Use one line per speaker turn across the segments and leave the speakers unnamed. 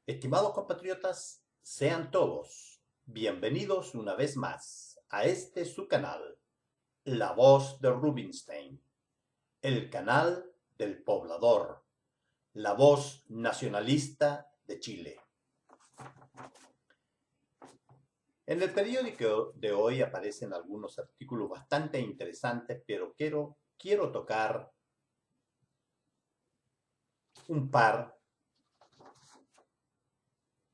Estimados compatriotas, sean todos bienvenidos una vez más a este su canal, La Voz de Rubinstein, el canal del poblador, la voz nacionalista de Chile. En el periódico de hoy aparecen algunos artículos bastante interesantes, pero quiero tocar un par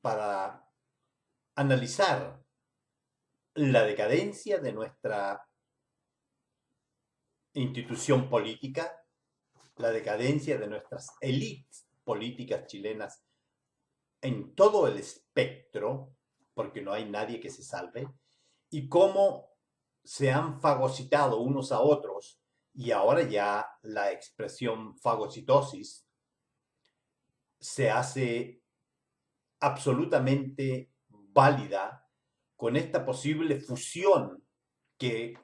para analizar la decadencia de nuestra institución política, la decadencia de nuestras élites políticas chilenas en todo el espectro, porque no hay nadie que se salve, y cómo se han fagocitado unos a otros, y ahora ya la expresión fagocitosis se hace absolutamente válida con esta posible fusión que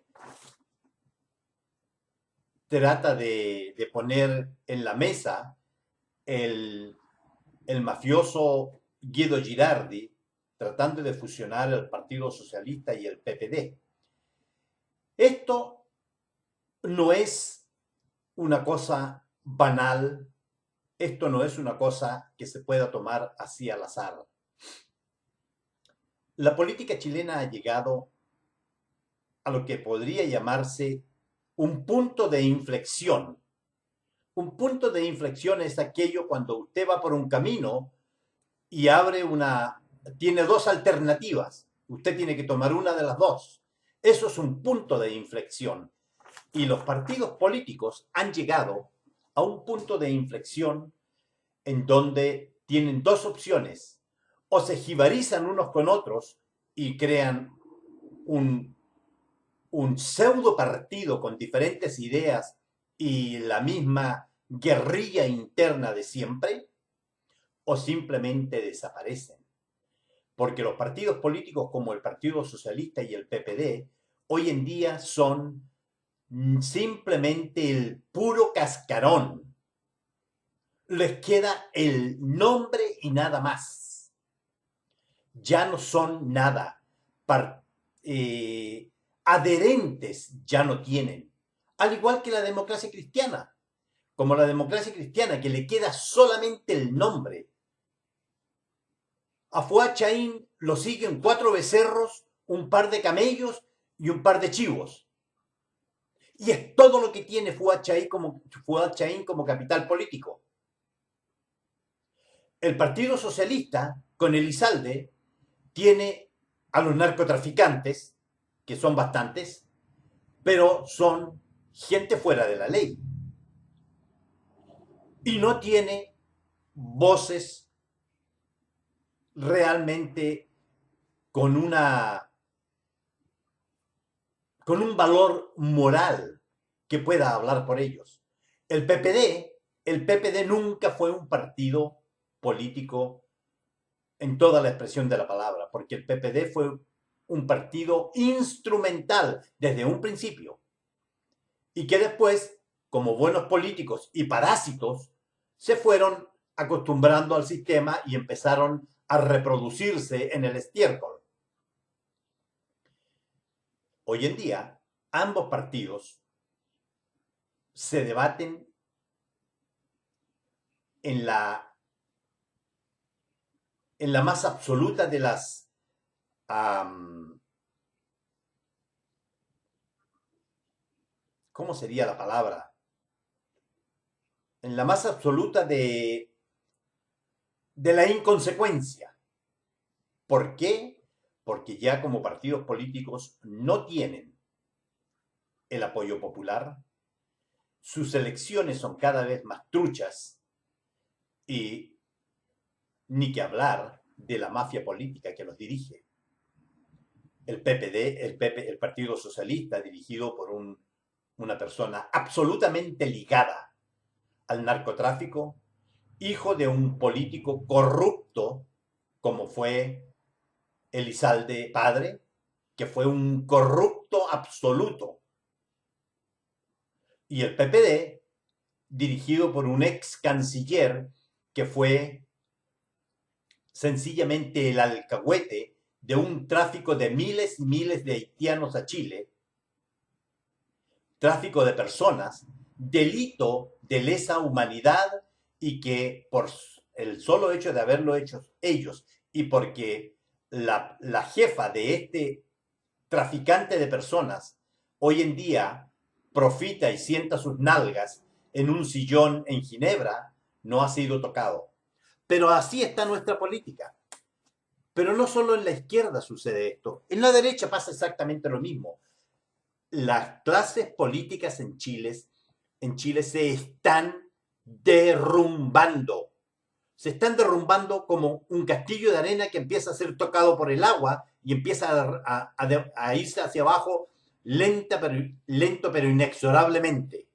trata de poner en la mesa el, el mafioso Guido Girardi, tratando de fusionar el Partido Socialista y el PPD. Esto no es una cosa banal, esto no es una cosa que se pueda tomar así al azar. La política chilena ha llegado a lo que podría llamarse un punto de inflexión. Un punto de inflexión es aquello cuando usted va por un camino y tiene dos alternativas. Usted tiene que tomar una de las dos. Eso es un punto de inflexión. Y los partidos políticos han llegado a un punto de inflexión en donde tienen dos opciones. O se jibarizan unos con otros y crean un, un pseudo partido con diferentes ideas y la misma guerrilla interna de siempre, o simplemente desaparecen. Porque los partidos políticos como el Partido Socialista y el PPD hoy en día son simplemente el puro cascarón. Les queda el nombre y nada más. Ya no son nada. Eh, Adherentes ya no tienen. Al igual que la democracia cristiana. Como la democracia cristiana, que le queda solamente el nombre. A Fuad Chaín lo siguen 4 becerros, un par de camellos y un par de chivos. Y es todo lo que tiene Fuad Chaín como capital político. El Partido Socialista, con Elizalde, tiene a los narcotraficantes, que son bastantes, pero son gente fuera de la ley. Y no tiene voces realmente con con un valor moral que pueda hablar por ellos. El PPD, el PPD nunca fue un partido político en toda la expresión de la palabra, porque el PPD fue un partido instrumental desde un principio y que después, como buenos políticos y parásitos, se fueron acostumbrando al sistema y empezaron a reproducirse en el estiércol. Hoy en día, ambos partidos se debaten en en la más absoluta de las, ¿cómo sería la palabra? En la más absoluta de la inconsecuencia. ¿Por qué? Porque ya como partidos políticos no tienen el apoyo popular, sus elecciones son cada vez más truchas y ni que hablar de la mafia política que los dirige. El PPD, el Partido Socialista, dirigido por una persona absolutamente ligada al narcotráfico, hijo de un político corrupto como fue Elizalde padre, que fue un corrupto absoluto. Y el PPD, dirigido por un ex canciller que fue sencillamente el alcahuete de un tráfico de miles y miles de haitianos a Chile, tráfico de personas, delito de lesa humanidad, y que por el solo hecho de haberlo hecho ellos y porque la jefa de este traficante de personas hoy en día profita y sienta sus nalgas en un sillón en Ginebra, no ha sido tocado. Pero así está nuestra política. Pero no solo en la izquierda sucede esto, en la derecha pasa exactamente lo mismo. Las clases políticas en Chile se están derrumbando. Se están derrumbando como un castillo de arena que empieza a ser tocado por el agua y empieza a irse hacia abajo lento pero inexorablemente.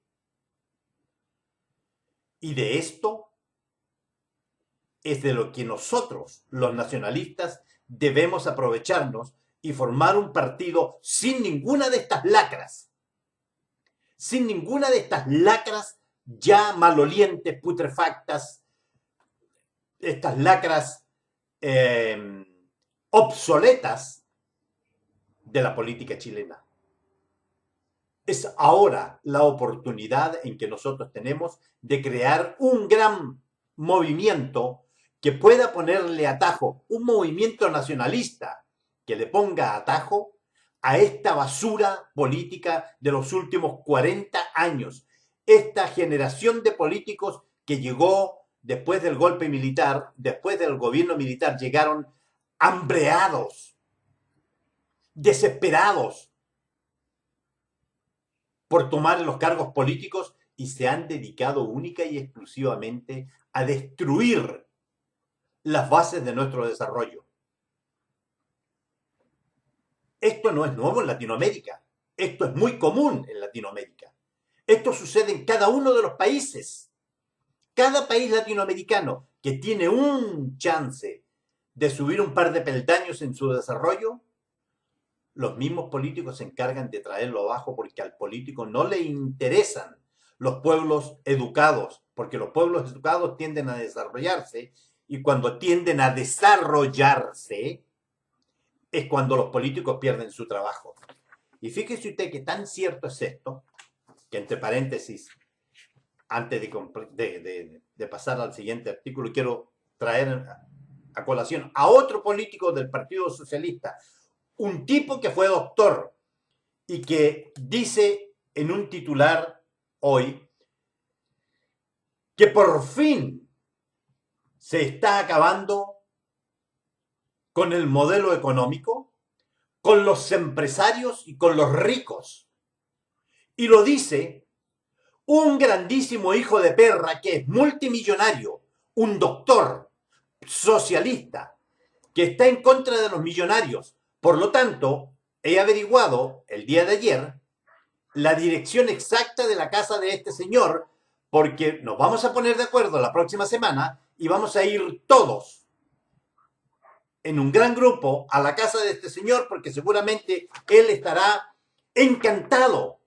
Y de esto es de lo que nosotros, los nacionalistas, debemos aprovecharnos y formar un partido sin ninguna de estas lacras. Sin ninguna de estas lacras ya malolientes, putrefactas, estas lacras obsoletas de la política chilena. Es ahora la oportunidad en que nosotros tenemos de crear un gran movimiento que pueda ponerle atajo, un movimiento nacionalista que le ponga atajo a esta basura política de los últimos 40 años. Esta generación de políticos que llegó después del golpe militar, después del gobierno militar, llegaron hambreados, desesperados por tomar los cargos políticos y se han dedicado única y exclusivamente a destruir las bases de nuestro desarrollo. Esto no es nuevo en Latinoamérica. Esto es muy común en Latinoamérica. Esto sucede en cada uno de los países. Cada país latinoamericano que tiene un chance de subir un par de peldaños en su desarrollo, los mismos políticos se encargan de traerlo abajo porque al político no le interesan los pueblos educados, porque los pueblos educados tienden a desarrollarse y cuando tienden a desarrollarse es cuando los políticos pierden su trabajo. Y fíjese usted que tan cierto es esto, que entre paréntesis, antes de pasar al siguiente artículo, quiero traer a colación a otro político del Partido Socialista, un tipo que fue doctor y que dice en un titular hoy que por fin se está acabando con el modelo económico, con los empresarios y con los ricos. Y lo dice un grandísimo hijo de perra que es multimillonario, un doctor socialista que está en contra de los millonarios. Por lo tanto, he averiguado el día de ayer la dirección exacta de la casa de este señor, porque nos vamos a poner de acuerdo la próxima semana y vamos a ir todos en un gran grupo a la casa de este señor, porque seguramente él estará encantado.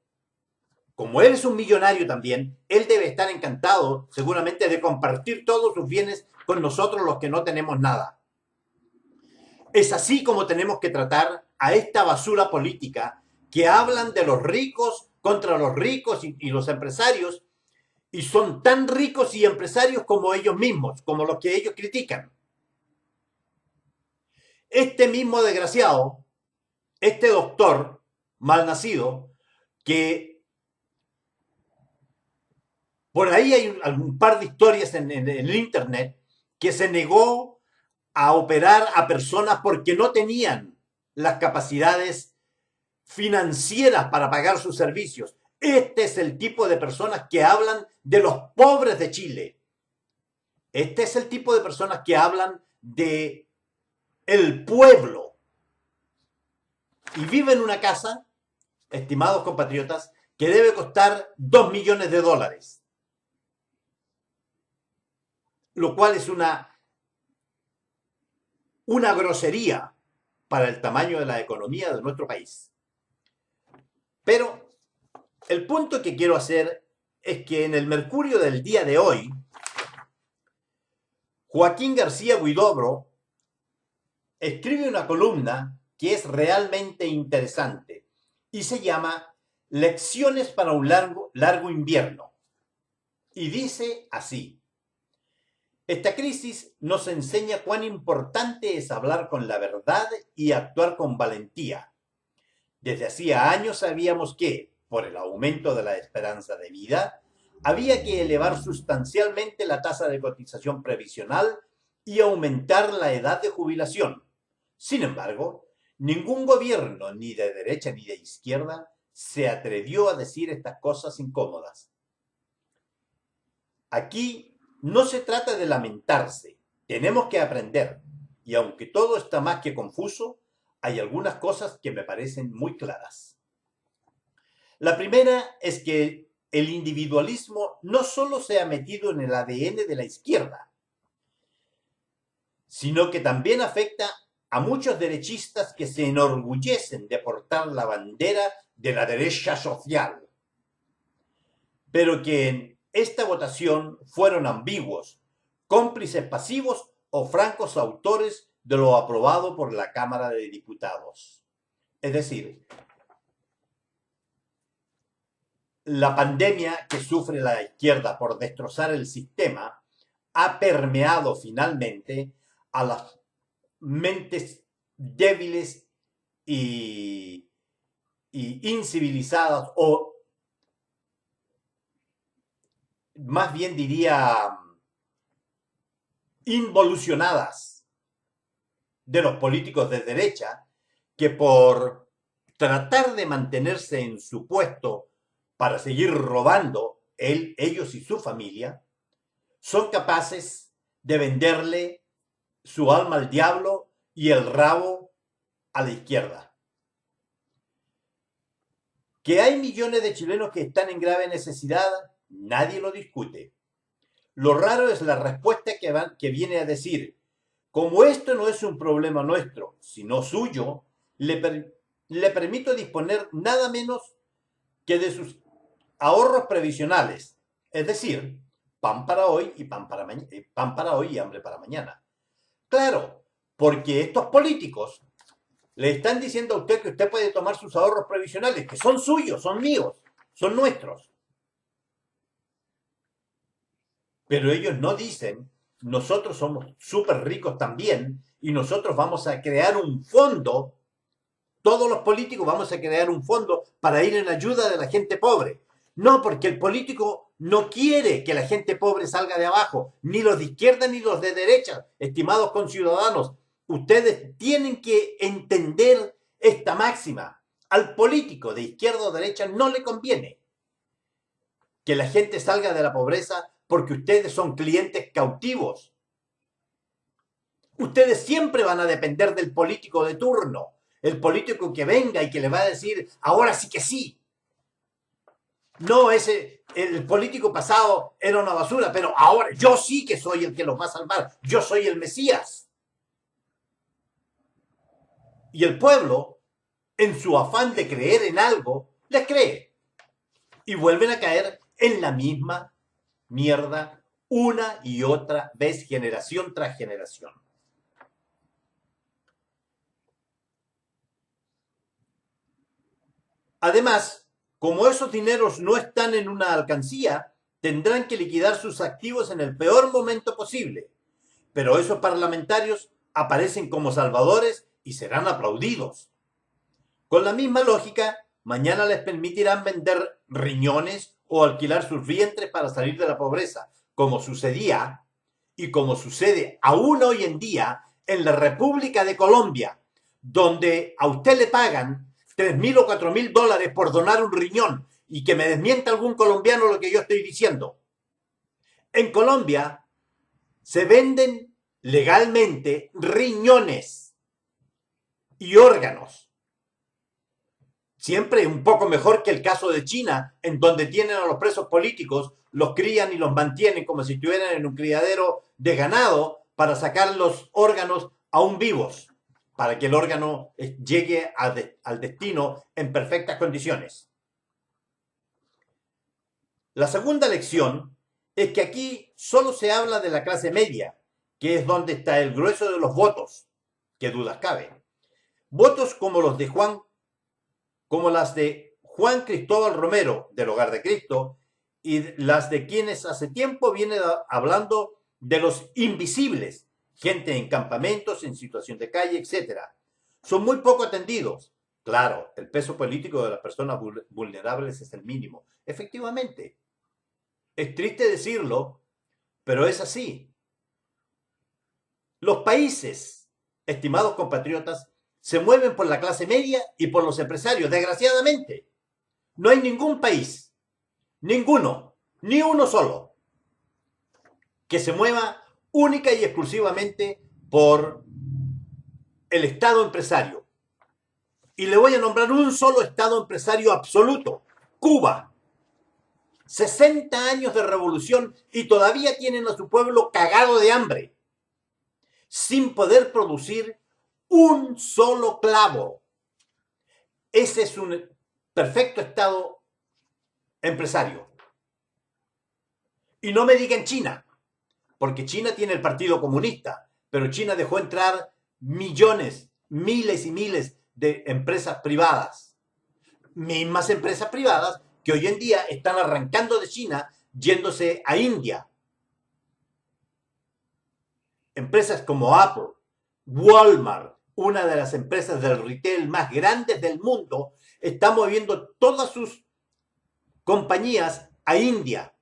Como él es un millonario también, él debe estar encantado seguramente de compartir todos sus bienes con nosotros los que no tenemos nada. Es así como tenemos que tratar a esta basura política que hablan de los ricos contra los ricos y los empresarios, y son tan ricos y empresarios como ellos mismos, como los que ellos critican. Este mismo desgraciado, este doctor malnacido, que por ahí hay un par de historias en el internet, que se negó a operar a personas porque no tenían las capacidades financieras para pagar sus servicios. Este es el tipo de personas que hablan de los pobres de Chile. Este es el tipo de personas que hablan de el pueblo. Y vive en una casa, estimados compatriotas, que debe costar $2 millones. Lo cual es una grosería para el tamaño de la economía de nuestro país. Pero el punto que quiero hacer es que en el Mercurio del día de hoy, Joaquín García Huidobro escribe una columna que es realmente interesante y se llama Lecciones para un largo invierno. Y dice así: esta crisis nos enseña cuán importante es hablar con la verdad y actuar con valentía. Desde hacía años sabíamos que, por el aumento de la esperanza de vida, había que elevar sustancialmente la tasa de cotización previsional y aumentar la edad de jubilación. Sin embargo, ningún gobierno, ni de derecha ni de izquierda, se atrevió a decir estas cosas incómodas. Aquí no se trata de lamentarse, tenemos que aprender. Y aunque todo está más que confuso, hay algunas cosas que me parecen muy claras. La primera es que el individualismo no solo se ha metido en el ADN de la izquierda, sino que también afecta a muchos derechistas que se enorgullecen de portar la bandera de la derecha social, pero que en esta votación fueron ambiguos, cómplices pasivos o francos autores de lo aprobado por la Cámara de Diputados. Es decir, la pandemia que sufre la izquierda por destrozar el sistema ha permeado finalmente a las mentes débiles y incivilizadas, o más bien diría involucionadas, de los políticos de derecha, que por tratar de mantenerse en su puesto para seguir robando ellos y su familia, son capaces de venderle su alma al diablo y el rabo a la izquierda. Que hay millones de chilenos que están en grave necesidad, nadie lo discute. Lo raro es la respuesta que viene a decir: como esto no es un problema nuestro, sino suyo, le permito disponer nada menos que de sus ahorros previsionales, es decir, pan para hoy y pan para hoy y hambre para mañana. Claro, porque estos políticos le están diciendo a usted que usted puede tomar sus ahorros previsionales, que son suyos, son míos, son nuestros. Pero ellos no dicen: nosotros somos súper ricos también y nosotros vamos a crear un fondo, todos los políticos vamos a crear un fondo para ir en ayuda de la gente pobre. No, porque el político no quiere que la gente pobre salga de abajo, ni los de izquierda ni los de derecha, estimados conciudadanos. Ustedes tienen que entender esta máxima. Al político de izquierda o derecha no le conviene que la gente salga de la pobreza, porque ustedes son clientes cautivos. Ustedes siempre van a depender del político de turno, el político que venga y que le va a decir: ahora sí que sí. No, el político pasado era una basura, pero ahora yo sí que soy el que los va a salvar. Yo soy el Mesías. Y el pueblo, en su afán de creer en algo, les cree. Y vuelven a caer en la misma mierda una y otra vez, generación tras generación. Además, como esos dineros no están en una alcancía, tendrán que liquidar sus activos en el peor momento posible. Pero esos parlamentarios aparecen como salvadores y serán aplaudidos. Con la misma lógica, mañana les permitirán vender riñones o alquilar sus vientres para salir de la pobreza, como sucedía y como sucede aún hoy en día en la República de Colombia, donde a usted le pagan 3.000 o 4.000 dólares por donar un riñón, y que me desmienta algún colombiano lo que yo estoy diciendo. En Colombia se venden legalmente riñones y órganos. Siempre un poco mejor que el caso de China, en donde tienen a los presos políticos, los crían y los mantienen como si estuvieran en un criadero de ganado para sacar los órganos aún vivos, para que el órgano llegue al destino en perfectas condiciones. La segunda lección es que aquí solo se habla de la clase media, que es donde está el grueso de los votos, qué dudas cabe. Votos como los de Juan, como las de Juan Cristóbal Romero, del Hogar de Cristo, y las de quienes hace tiempo vienen hablando de los invisibles, gente en campamentos, en situación de calle, etcétera. Son muy poco atendidos. Claro, el peso político de las personas vulnerables es el mínimo. Efectivamente, es triste decirlo, pero es así. Los países, estimados compatriotas, se mueven por la clase media y por los empresarios, desgraciadamente. No hay ningún país, ninguno, ni uno solo, que se mueva única y exclusivamente por el Estado empresario. Y le voy a nombrar un solo Estado empresario absoluto, Cuba. 60 años de revolución y todavía tienen a su pueblo cagado de hambre, sin poder producir un solo clavo. Ese es un perfecto Estado empresario. Y no me digan China, porque China tiene el Partido Comunista, pero China dejó entrar millones, miles y miles de empresas privadas. Mismas empresas privadas que hoy en día están arrancando de China, yéndose a India. Empresas como Apple, Walmart, una de las empresas del retail más grandes del mundo, está moviendo todas sus compañías a India.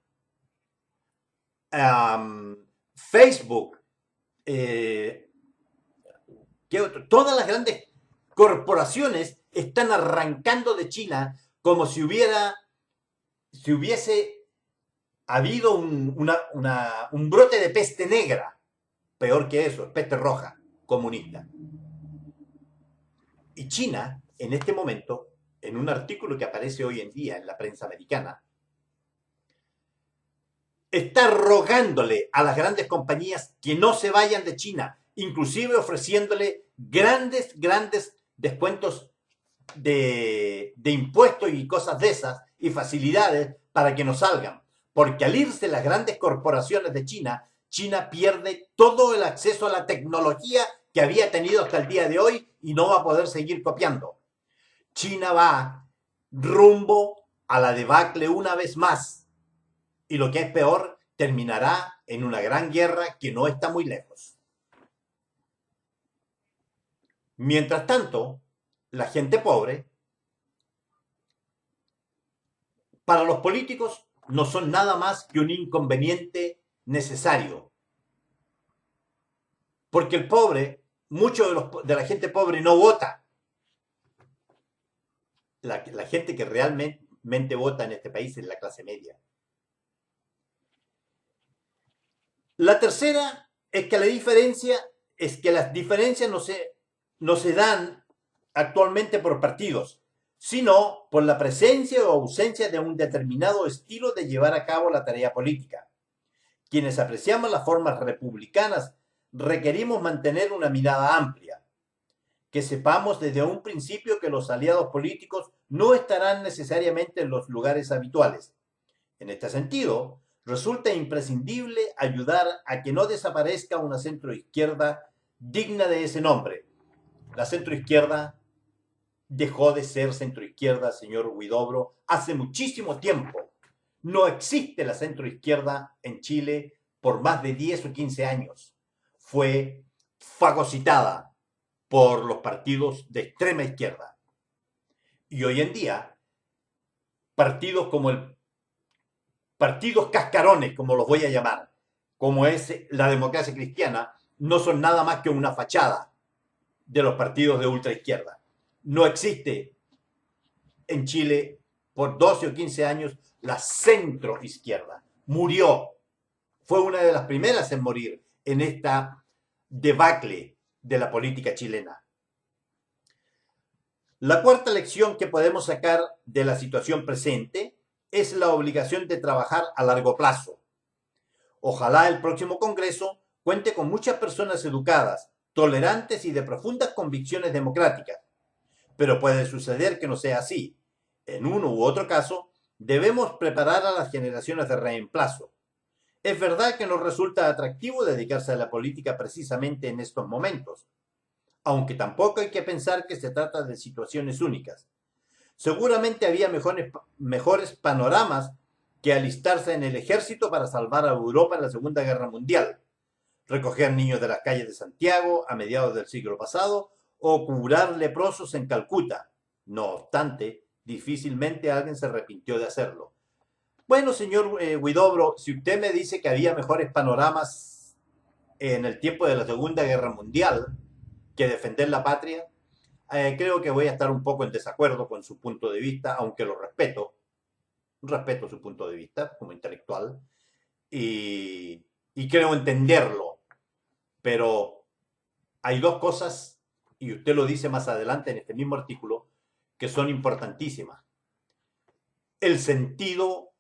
Facebook, todas las grandes corporaciones están arrancando de China como si hubiese habido un brote de peste negra. Peor que eso, peste roja, comunista. Y China, en este momento, en un artículo que aparece hoy en día en la prensa americana, está rogándole a las grandes compañías que no se vayan de China, inclusive ofreciéndole grandes descuentos de impuestos y cosas de esas y facilidades para que no salgan. Porque al irse las grandes corporaciones de China, China pierde todo el acceso a la tecnología que había tenido hasta el día de hoy y no va a poder seguir copiando. China va rumbo a la debacle una vez más. Y lo que es peor, terminará en una gran guerra que no está muy lejos. Mientras tanto, la gente pobre, para los políticos, no son nada más que un inconveniente necesario. Porque el pobre, mucho de la gente pobre no vota. La gente que realmente vota en este país es la clase media. La tercera es que las diferencias no se dan actualmente por partidos, sino por la presencia o ausencia de un determinado estilo de llevar a cabo la tarea política. Quienes apreciamos las formas republicanas requerimos mantener una mirada amplia, que sepamos desde un principio que los aliados políticos no estarán necesariamente en los lugares habituales. En este sentido, resulta imprescindible ayudar a que no desaparezca una centroizquierda digna de ese nombre. La centroizquierda dejó de ser centroizquierda, señor Huidobro, hace muchísimo tiempo. No existe la centroizquierda en Chile por más de 10 o 15 años. Fue fagocitada por los partidos de extrema izquierda. Y hoy en día, partidos cascarones, como los voy a llamar, como es la democracia cristiana, no son nada más que una fachada de los partidos de ultraizquierda. No existe en Chile por 12 o 15 años la centroizquierda. Murió. Fue una de las primeras en morir en esta debacle de la política chilena. La cuarta lección que podemos sacar de la situación presente es la obligación de trabajar a largo plazo. Ojalá el próximo Congreso cuente con muchas personas educadas, tolerantes y de profundas convicciones democráticas. Pero puede suceder que no sea así. En uno u otro caso, debemos preparar a las generaciones de reemplazo. Es verdad que nos resulta atractivo dedicarse a la política precisamente en estos momentos. aunque tampoco hay que pensar que se trata de situaciones únicas. Seguramente había mejores panoramas que alistarse en el ejército para salvar a Europa en la Segunda Guerra Mundial, recoger niños de las calles de Santiago a mediados del siglo pasado o curar leprosos en Calcuta. No obstante, difícilmente alguien se arrepintió de hacerlo. Bueno, señor Huidobro, si usted me dice que había mejores panoramas en el tiempo de la Segunda Guerra Mundial que defender la patria, creo que voy a estar un poco en desacuerdo con su punto de vista, aunque lo respeto. Respeto su punto de vista como intelectual y creo entenderlo, pero hay dos cosas, y usted lo dice más adelante en este mismo artículo, que son importantísimas. El sentido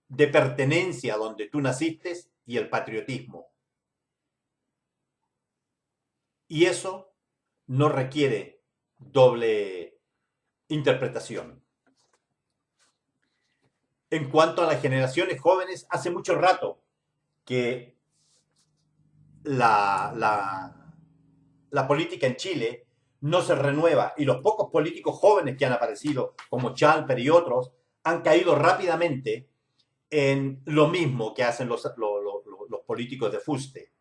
de pertenencia donde tú naciste y el patriotismo. Y eso no requiere doble interpretación. En cuanto a las generaciones jóvenes, hace mucho rato que la política en Chile no se renueva y los pocos políticos jóvenes que han aparecido, como Chalper y otros, han caído rápidamente en lo mismo que hacen los políticos de fuste.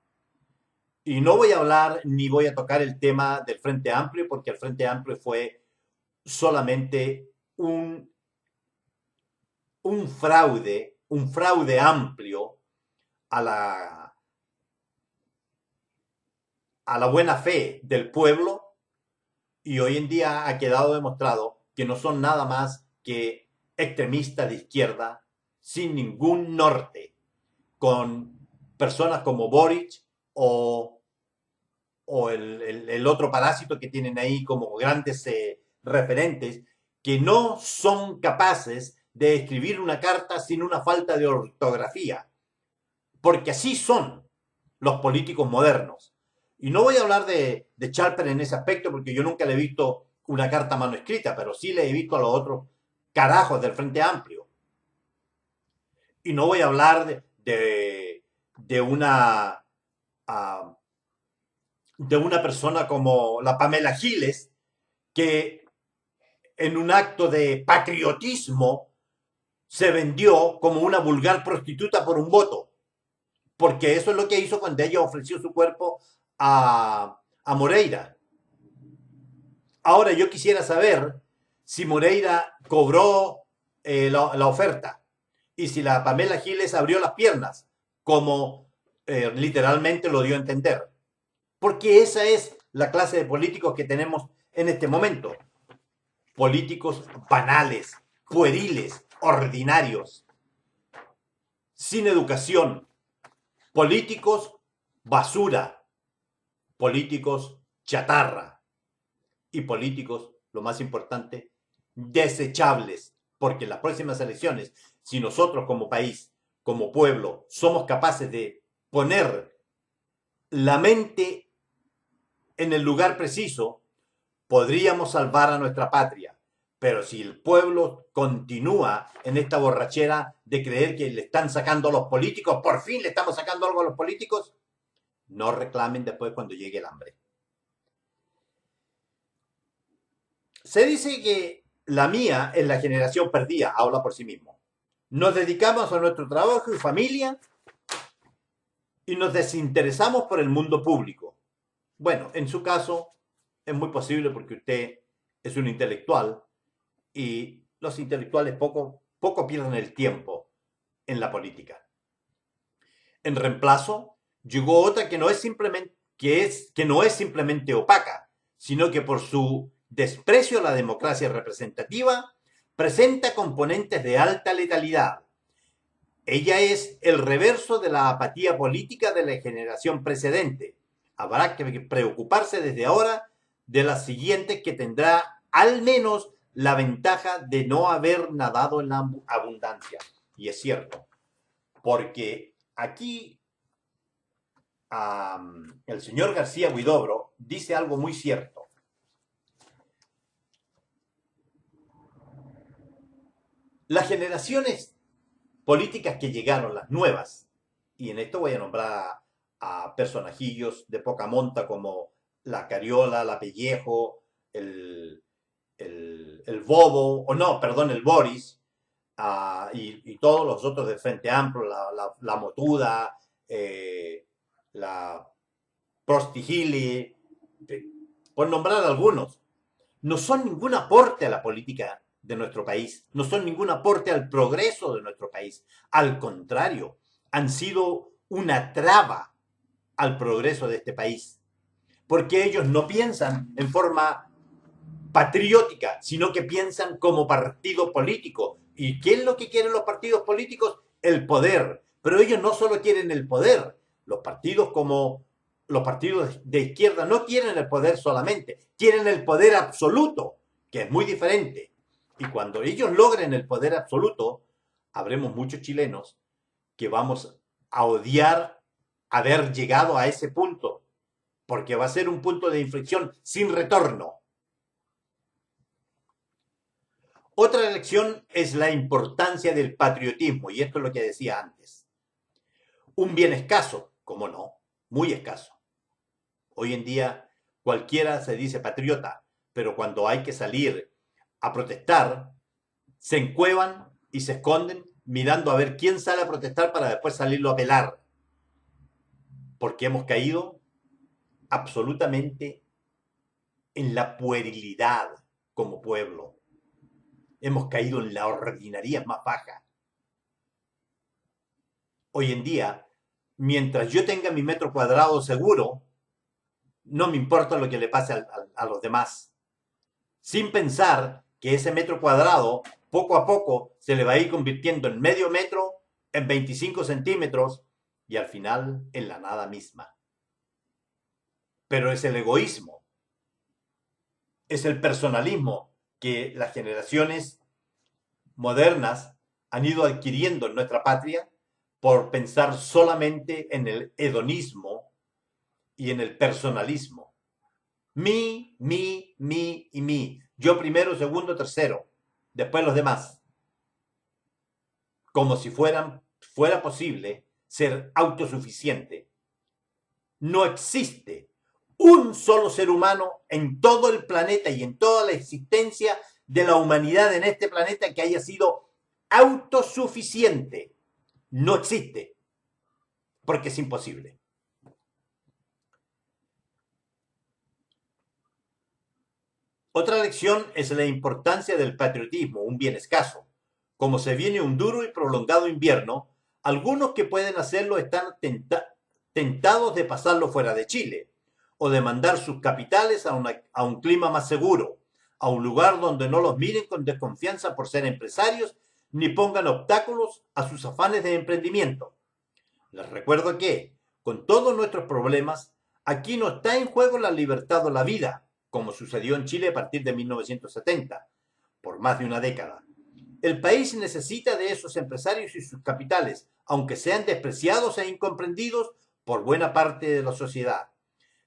Y no voy a hablar ni voy a tocar el tema del Frente Amplio, porque el Frente Amplio fue solamente un fraude amplio a la buena fe del pueblo, y hoy en día ha quedado demostrado que no son nada más que extremistas de izquierda sin ningún norte, con personas como Boric o el otro parásito que tienen ahí como grandes referentes, que no son capaces de escribir una carta sin una falta de ortografía, porque así son los políticos modernos. Y no voy a hablar de Chalper en ese aspecto, porque yo nunca le he visto una carta manuscrita, pero sí le he visto a los otros carajos del Frente Amplio. Y no voy a hablar de una de una persona como la Pamela Giles, que en un acto de patriotismo se vendió como una vulgar prostituta por un voto, porque eso es lo que hizo cuando ella ofreció su cuerpo a Moreira. Ahora yo quisiera saber si Moreira cobró la oferta y si la Pamela Giles abrió las piernas, como literalmente lo dio a entender. Porque esa es la clase de políticos que tenemos en este momento. Políticos banales, pueriles, ordinarios, sin educación. Políticos basura. Políticos chatarra. Y políticos, lo más importante, desechables. Porque en las próximas elecciones, si nosotros como país, como pueblo, somos capaces de poner la mente en el lugar preciso, podríamos salvar a nuestra patria. Pero si el pueblo continúa en esta borrachera de creer que le están sacando a los políticos, por fin le estamos sacando algo a los políticos, no reclamen después cuando llegue el hambre. Se dice que la mía es la generación perdida, habla por sí mismo. Nos dedicamos a nuestro trabajo y familia y nos desinteresamos por el mundo público. Bueno, en su caso es muy posible porque usted es un intelectual y los intelectuales poco pierden el tiempo en la política. En reemplazo, llegó otra que no es simplemente opaca, sino que por su desprecio a la democracia representativa presenta componentes de alta letalidad. Ella es el reverso de la apatía política de la generación precedente. Habrá que preocuparse desde ahora de las siguientes, que tendrá al menos la ventaja de no haber nadado en la abundancia. Y es cierto, porque aquí el señor García Huidobro dice algo muy cierto. Las generaciones políticas que llegaron, las nuevas, y en esto voy a nombrar a personajillos de poca monta como la Cariola, la Pellejo, el Bobo, o no, perdón, el Boris, y todos los otros del Frente Amplio, la Motuda, la Prosti Gili, por nombrar algunos, no son ningún aporte a la política de nuestro país, no son ningún aporte al progreso de nuestro país. Al contrario, han sido una traba al progreso de este país, porque ellos no piensan en forma patriótica, sino que piensan como partido político. ¿Y qué es lo que quieren los partidos políticos? El poder. Pero ellos no solo quieren el poder, los partidos como los partidos de izquierda no quieren el poder solamente, quieren el poder absoluto, que es muy diferente. Y cuando ellos logren el poder absoluto, habremos muchos chilenos que vamos a odiar haber llegado a ese punto, porque va a ser un punto de inflexión sin retorno. Otra lección es la importancia del patriotismo, y esto es lo que decía antes. Un bien escaso, ¿cómo no? Muy escaso. Hoy en día cualquiera se dice patriota, pero cuando hay que salir a protestar, se encuevan y se esconden mirando a ver quién sale a protestar para después salirlo a pelar. Porque hemos caído absolutamente en la puerilidad como pueblo. Hemos caído en la ordinariedad más baja. Hoy en día, mientras yo tenga mi metro cuadrado seguro, no me importa lo que le pase a los demás. Sin pensar que ese metro cuadrado, poco a poco, se le va a ir convirtiendo en medio metro, en 25 centímetros y al final en la nada misma. Pero es el egoísmo, es el personalismo que las generaciones modernas han ido adquiriendo en nuestra patria por pensar solamente en el hedonismo y en el personalismo. Mi y mi. Yo primero, segundo, tercero. Después los demás. Como si fuera posible ser autosuficiente. No existe un solo ser humano en todo el planeta y en toda la existencia de la humanidad en este planeta que haya sido autosuficiente. No existe. Porque es imposible. Otra lección es la importancia del patriotismo, un bien escaso. Como se viene un duro y prolongado invierno, algunos que pueden hacerlo están tentados de pasarlo fuera de Chile o de mandar sus capitales a un clima más seguro, a un lugar donde no los miren con desconfianza por ser empresarios ni pongan obstáculos a sus afanes de emprendimiento. Les recuerdo que, con todos nuestros problemas, aquí no está en juego la libertad o la vida, como sucedió en Chile a partir de 1970, por más de una década. El país necesita de esos empresarios y sus capitales, aunque sean despreciados e incomprendidos por buena parte de la sociedad.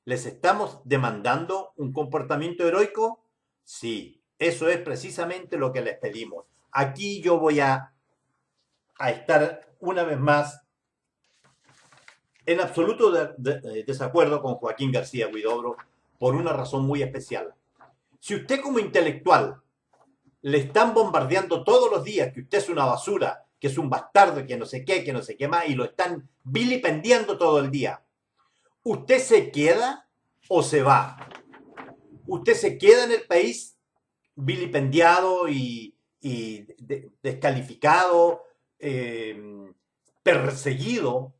¿Les estamos demandando un comportamiento heroico? Sí, eso es precisamente lo que les pedimos. Aquí yo voy a estar una vez más en absoluto desacuerdo con Joaquín García Huidobro por una razón muy especial. Si usted como intelectual le están bombardeando todos los días que usted es una basura, que es un bastardo, que no sé qué más, y lo están vilipendiando todo el día, ¿usted se queda o se va? ¿Usted se queda en el país vilipendiado y descalificado, perseguido,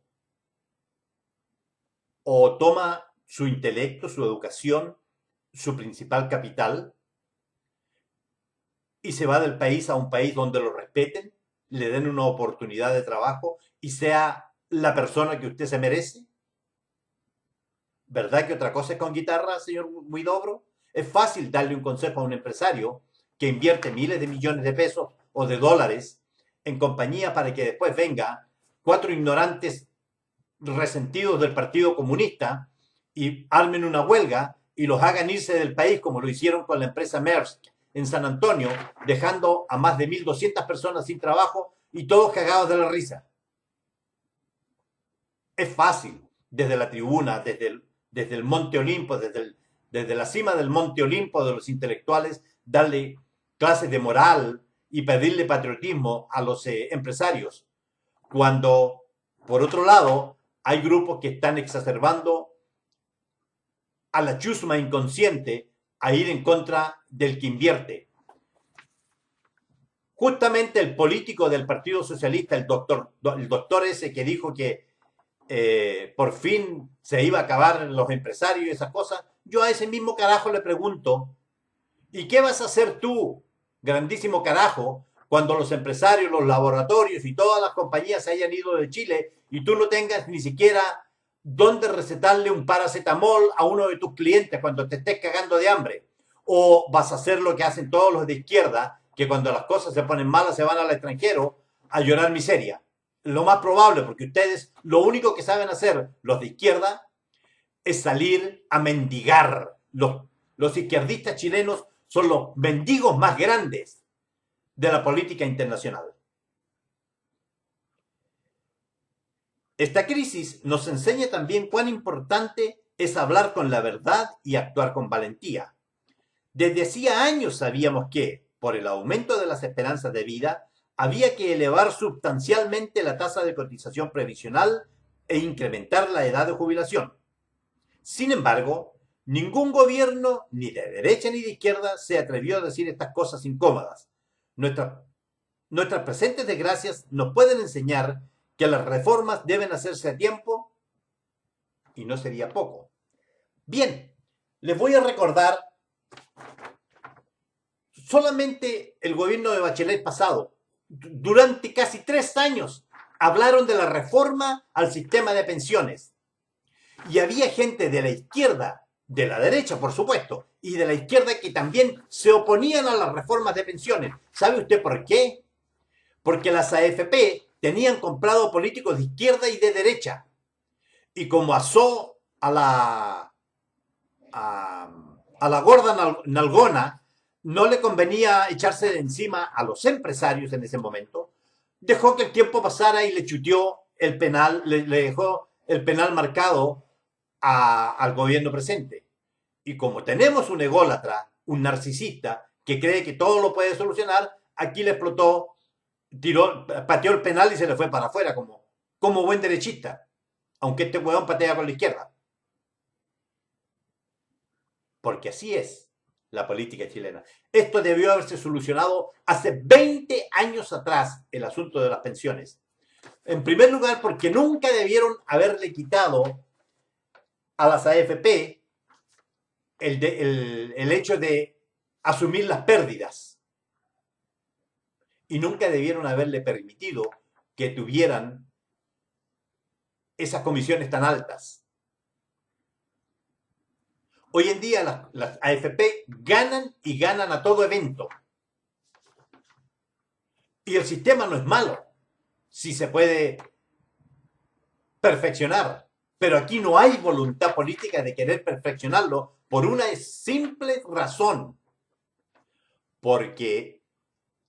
o toma su intelecto, su educación, su principal capital, y se va del país a un país donde lo respeten, le den una oportunidad de trabajo y sea la persona que usted se merece? ¿Verdad que otra cosa es con guitarra, señor Huidobro? Es fácil darle un consejo a un empresario que invierte miles de millones de pesos o de dólares en compañía para que después venga 4 ignorantes resentidos del Partido Comunista y armen una huelga y los hagan irse del país como lo hicieron con la empresa Maersk en San Antonio, dejando a más de 1.200 personas sin trabajo y todos cagados de la risa. Es fácil, desde la tribuna, desde el Monte Olimpo, desde la cima del Monte Olimpo de los intelectuales, darle clases de moral y pedirle patriotismo a los empresarios, cuando, por otro lado, hay grupos que están exacerbando a la chusma inconsciente a ir en contra del que invierte. Justamente el político del Partido Socialista, el doctor ese que dijo que por fin se iba a acabar los empresarios y esas cosas, yo a ese mismo carajo le pregunto, ¿y qué vas a hacer tú, grandísimo carajo, cuando los empresarios, los laboratorios y todas las compañías se hayan ido de Chile y tú no tengas ni siquiera dónde recetarle un paracetamol a uno de tus clientes cuando te estés cagando de hambre? ¿O vas a hacer lo que hacen todos los de izquierda, que cuando las cosas se ponen malas se van al extranjero a llorar miseria? Lo más probable, porque ustedes lo único que saben hacer, los de izquierda, es salir a mendigar. Los izquierdistas chilenos son los mendigos más grandes de la política internacional. Esta crisis nos enseña también cuán importante es hablar con la verdad y actuar con valentía. Desde hacía años sabíamos que, por el aumento de las esperanzas de vida, había que elevar sustancialmente la tasa de cotización previsional e incrementar la edad de jubilación. Sin embargo, ningún gobierno, ni de derecha ni de izquierda, se atrevió a decir estas cosas incómodas. Nuestras presentes desgracias nos pueden enseñar que las reformas deben hacerse a tiempo y no sería poco. Bien, les voy a recordar solamente el gobierno de Bachelet pasado. Durante casi 3 años hablaron de la reforma al sistema de pensiones. Y había gente de la izquierda, de la derecha por supuesto, y de la izquierda que también se oponían a las reformas de pensiones. ¿Sabe usted por qué? Porque las AFP tenían comprado políticos de izquierda y de derecha. Y como asó a la gorda nalgona, no le convenía echarse de encima a los empresarios en ese momento, dejó que el tiempo pasara y le chuteó el penal, le dejó el penal marcado al gobierno presente. Y como tenemos un ególatra, un narcisista, que cree que todo lo puede solucionar, aquí le explotó, pateó el penal y se le fue para afuera como buen derechista, aunque este huevón patea con la izquierda. Porque así es la política chilena. Esto debió haberse solucionado hace 20 años atrás, el asunto de las pensiones. En primer lugar, porque nunca debieron haberle quitado a las AFP el hecho de asumir las pérdidas. Y nunca debieron haberle permitido que tuvieran esas comisiones tan altas. Hoy en día las AFP ganan y ganan a todo evento. Y el sistema no es malo, si se puede perfeccionar. Pero aquí no hay voluntad política de querer perfeccionarlo por una simple razón. Porque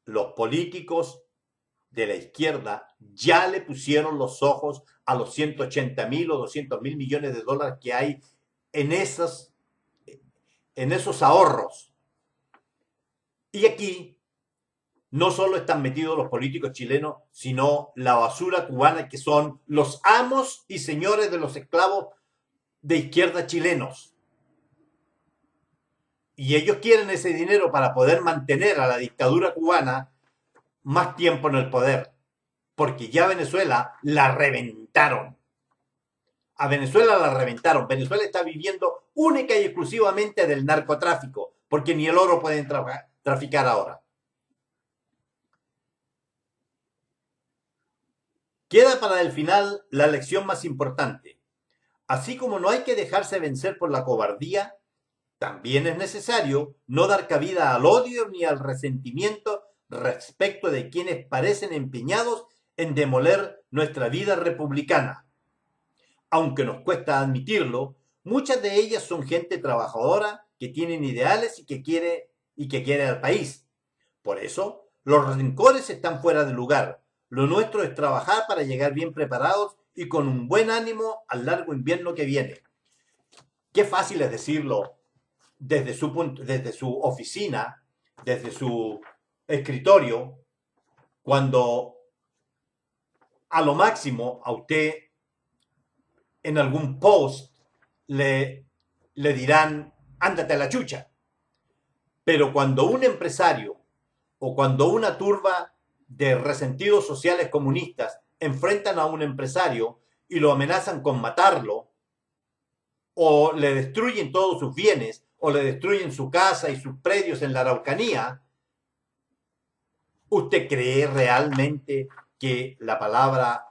los políticos de la izquierda ya le pusieron los ojos a los 180.000 o 200.000 millones de dólares que hay en esos ahorros. Y aquí no solo están metidos los políticos chilenos, sino la basura cubana, que son los amos y señores de los esclavos de izquierda chilenos. Y ellos quieren ese dinero para poder mantener a la dictadura cubana más tiempo en el poder. Porque ya Venezuela la reventaron. A Venezuela la reventaron. Venezuela está viviendo única y exclusivamente del narcotráfico, porque ni el oro pueden traficar ahora. Queda para el final la lección más importante. Así como no hay que dejarse vencer por la cobardía, también es necesario no dar cabida al odio ni al resentimiento respecto de quienes parecen empeñados en demoler nuestra vida republicana. Aunque nos cuesta admitirlo, muchas de ellas son gente trabajadora que tienen ideales y que quiere al país. Por eso, los rencores están fuera de lugar. Lo nuestro es trabajar para llegar bien preparados y con un buen ánimo al largo invierno que viene. Qué fácil es decirlo desde su oficina, desde su escritorio, cuando a lo máximo a usted en algún post le dirán, ándate a la chucha. Pero cuando un empresario o cuando una turba de resentidos sociales comunistas enfrentan a un empresario y lo amenazan con matarlo, o le destruyen todos sus bienes, o le destruyen su casa y sus predios en la Araucanía, ¿usted cree realmente que la palabra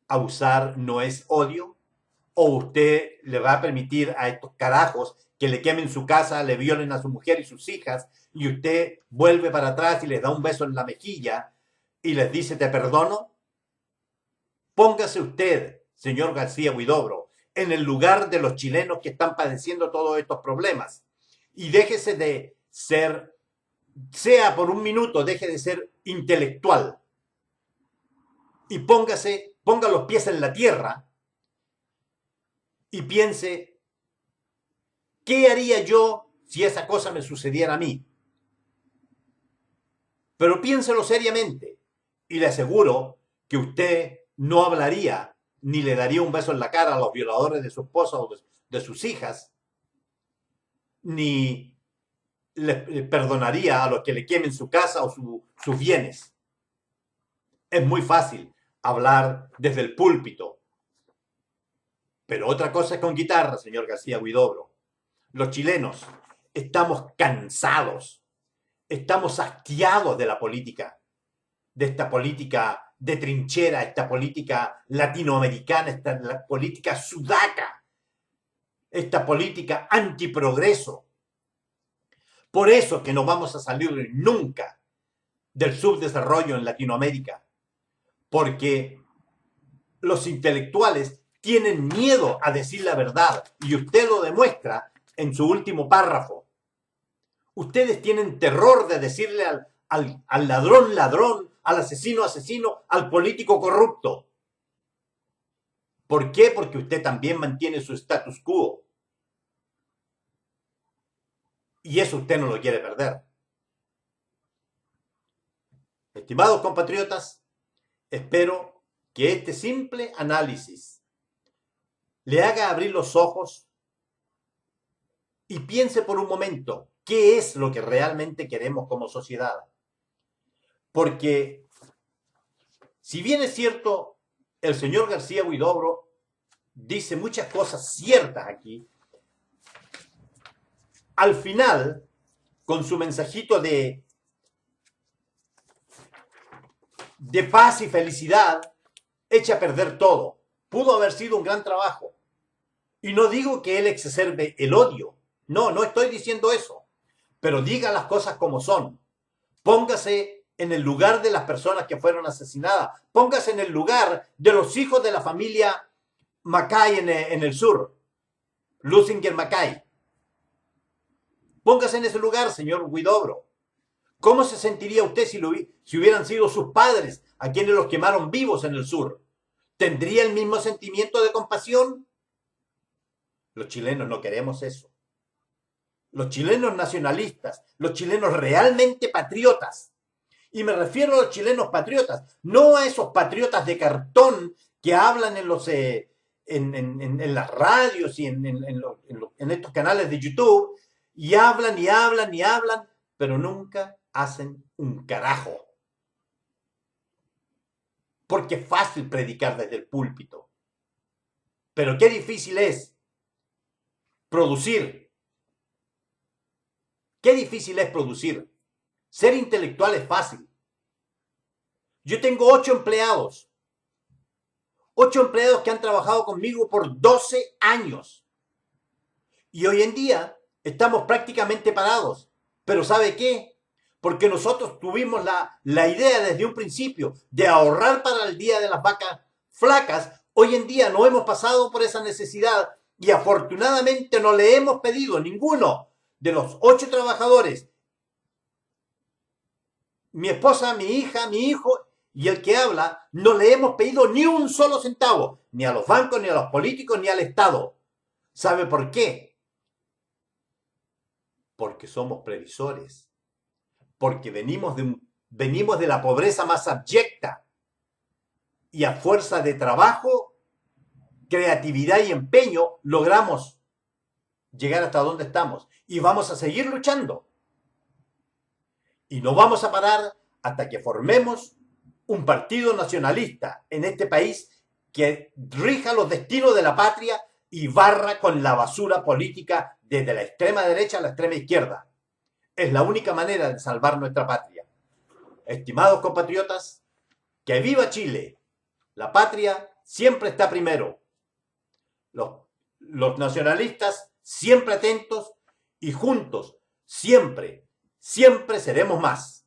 a usar no es odio? ¿O usted le va a permitir a estos carajos que le quemen su casa, le violen a su mujer y sus hijas, y usted vuelve para atrás y les da un beso en la mejilla y les dice te perdono? Póngase usted, señor García Huidobro, en el lugar de los chilenos que están padeciendo todos estos problemas y déjese de ser, sea por un minuto, deje de ser intelectual y ponga los pies en la tierra y piense, ¿qué haría yo si esa cosa me sucediera a mí? Pero piénselo seriamente y le aseguro que usted no hablaría ni le daría un beso en la cara a los violadores de su esposa o de sus hijas, ni le perdonaría a los que le quemen su casa o sus bienes. Es muy fácil hablar desde el púlpito, pero otra cosa es con guitarra, señor García Huidobro. Los chilenos estamos cansados, estamos hastiados de la política, de esta política de trinchera, esta política latinoamericana, esta política sudaca, esta política antiprogreso. Por eso que no vamos a salir nunca del subdesarrollo en Latinoamérica, porque los intelectuales tienen miedo a decir la verdad y usted lo demuestra en su último párrafo. Ustedes tienen terror de decirle al ladrón, ladrón, al asesino, asesino, al político corrupto. ¿Por qué? Porque usted también mantiene su status quo. Y eso usted no lo quiere perder. Estimados compatriotas, espero que este simple análisis le haga abrir los ojos y piense por un momento qué es lo que realmente queremos como sociedad. Porque, si bien es cierto, el señor García Huidobro dice muchas cosas ciertas aquí, al final, con su mensajito de paz y felicidad, echa a perder todo. Pudo haber sido un gran trabajo. Y no digo que él exacerbe el odio. No, no estoy diciendo eso. Pero diga las cosas como son. Póngase en el lugar de las personas que fueron asesinadas. Póngase en el lugar de los hijos de la familia Mackay en el sur. Lusinger Mackay. Póngase en ese lugar, señor Huidobro. ¿Cómo se sentiría usted si hubieran sido sus padres a quienes los quemaron vivos en el sur? ¿Tendría el mismo sentimiento de compasión? Los chilenos no queremos eso. Los chilenos nacionalistas, los chilenos realmente patriotas, y me refiero a los chilenos patriotas, no a esos patriotas de cartón que hablan en las radios y en estos canales de YouTube, y hablan y hablan y hablan, pero nunca hacen un carajo. Porque es fácil predicar desde el púlpito, pero qué difícil es producir. Qué difícil es producir. Ser intelectual es fácil. Yo tengo 8 empleados. 8 empleados que han trabajado conmigo por 12 años. Y hoy en día estamos prácticamente parados. Pero ¿sabe qué? Porque nosotros tuvimos la idea desde un principio de ahorrar para el día de las vacas flacas. Hoy en día no hemos pasado por esa necesidad y afortunadamente no le hemos pedido ninguno de los 8 trabajadores, mi esposa, mi hija, mi hijo y el que habla, no le hemos pedido ni un solo centavo, ni a los bancos, ni a los políticos, ni al Estado. ¿Sabe por qué? Porque somos previsores, porque venimos de la pobreza más abyecta y a fuerza de trabajo, creatividad y empeño logramos llegar hasta donde estamos y vamos a seguir luchando. Y no vamos a parar hasta que formemos un partido nacionalista en este país que rija los destinos de la patria y barra con la basura política desde la extrema derecha a la extrema izquierda. Es la única manera de salvar nuestra patria. Estimados compatriotas, que viva Chile. La patria siempre está primero. Los nacionalistas siempre atentos y juntos, siempre, siempre seremos más.